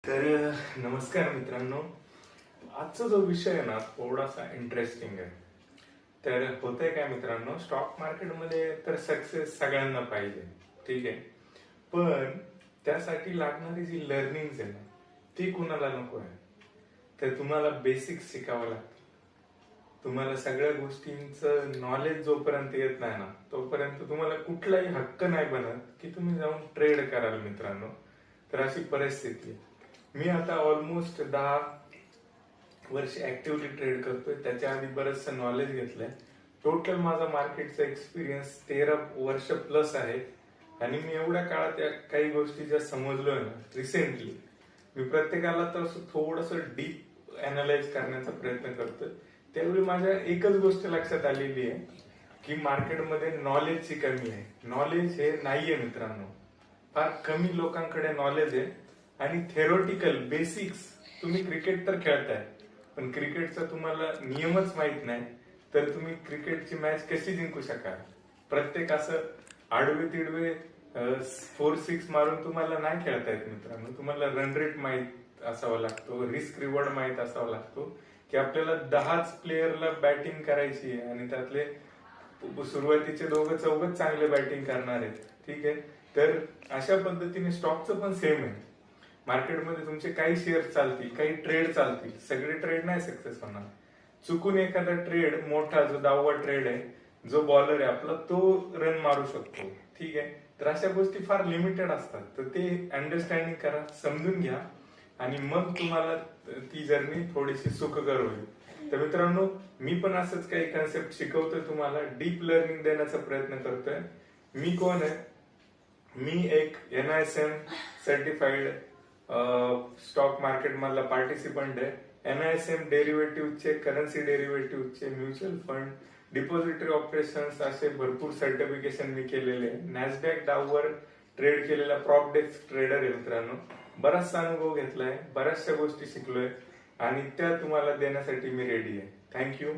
तर नमस्कार मित्रांनो. आजचा जो विषय आहे ना थोडासा इंटरेस्टिंग आहे. तर होतंय काय मित्रांनो, स्टॉक मार्केटमध्ये तर सक्सेस सगळ्यांना पाहिजे, ठीक आहे. पण त्यासाठी लागणारी जी लर्निंग आहे ना ती कुणाला नको आहे. तर तुम्हाला बेसिक्स शिकावं लागतं. तुम्हाला सगळ्या गोष्टींचं नॉलेज जोपर्यंत येत नाही ना तोपर्यंत तुम्हाला कुठलाही हक्क नाही बनत की तुम्ही जाऊन ट्रेड कराल मित्रांनो. तर अशी परिस्थिती आहे. मी आता ऑलमोस्ट 10 वर्ष ऍक्टिव्हली ट्रेड करतोय. त्याच्या आधी बरंचसं नॉलेज घेतलंय. टोटल माझा मार्केटचा एक्सपिरियन्स 13 वर्ष प्लस आहे. आणि मी एवढ्या काळात काही गोष्टी ज्या समजलोय ना रिसेंटली, मी प्रत्येकाला तर थोडस डीप अनालाइज करण्याचा प्रयत्न करतोय. त्यावेळी माझ्या एकच गोष्ट लक्षात आलेली आहे की मार्केटमध्ये नॉलेजची कमी आहे. नॉलेज हे नाहीये मित्रांनो. फार कमी लोकांकडे नॉलेज आहे. आणि थेरोटिकल बेसिक्स, तुम्ही क्रिकेट तर खेळताय पण क्रिकेटचा तुम्हाला नियमच माहित नाही तर तुम्ही क्रिकेटची मॅच कशी जिंकू शकाल. प्रत्येक असं आडवे तिडवे 4-6 मारून तुम्हाला नाही खेळता येत मित्रांनो. तुम्हाला रन रेट माहित असावा लागतो, रिस्क रिवॉर्ड माहित असावा लागतो की आपल्याला 10च प्लेयरला बॅटिंग करायची आहे आणि त्यातले सुरुवातीचे दोघं चांगले बॅटिंग करणार आहेत, ठीक आहे. तर अशा पद्धतीने स्टॉकचं पण सेम आहे. मार्केटमध्ये तुमचे काही शेअर चालतील, काही ट्रेड चालतील, सगळे ट्रेड नाही सक्सेस होणार. चुकून एखादा ट्रेड मोठा जो 10वा ट्रेड आहे, जो बॉलर आहे आपला तो रन मारू शकतो, ठीक आहे. तर अशा गोष्टी फार लिमिटेड असतात. तर ते अंडरस्टँडिंग करा, समजून घ्या आणि मग तुम्हाला ती जर्नी थोडीशी सुखकर होईल. तर मित्रांनो, मी पण असंच काही कन्सेप्ट शिकवतोय तुम्हाला, डीप लर्निंग देण्याचा प्रयत्न करतोय. मी कोण आहे? मी एक NISM सर्टिफाईड स्टॉक मार्केट मधला पार्टिसिपंट आहे. NISM डेरिव्हेटिव्हचे, करन्सी डेरिव्हेटिव्हचे, म्युच्युअल फंड, डिपॉझिटरी ऑपरेशन्स असे भरपूर सर्टिफिकेशन मी केलेले आहे. नॅसडॅक डाववर ट्रेड केलेला प्रॉप डेस्क ट्रेडर आहे मित्रांनो. बराचसा अनुभव घेतलाय, बऱ्याचशा गोष्टी शिकलोय आणि त्या तुम्हाला देण्यासाठी मी रेडी आहे. थँक्यू.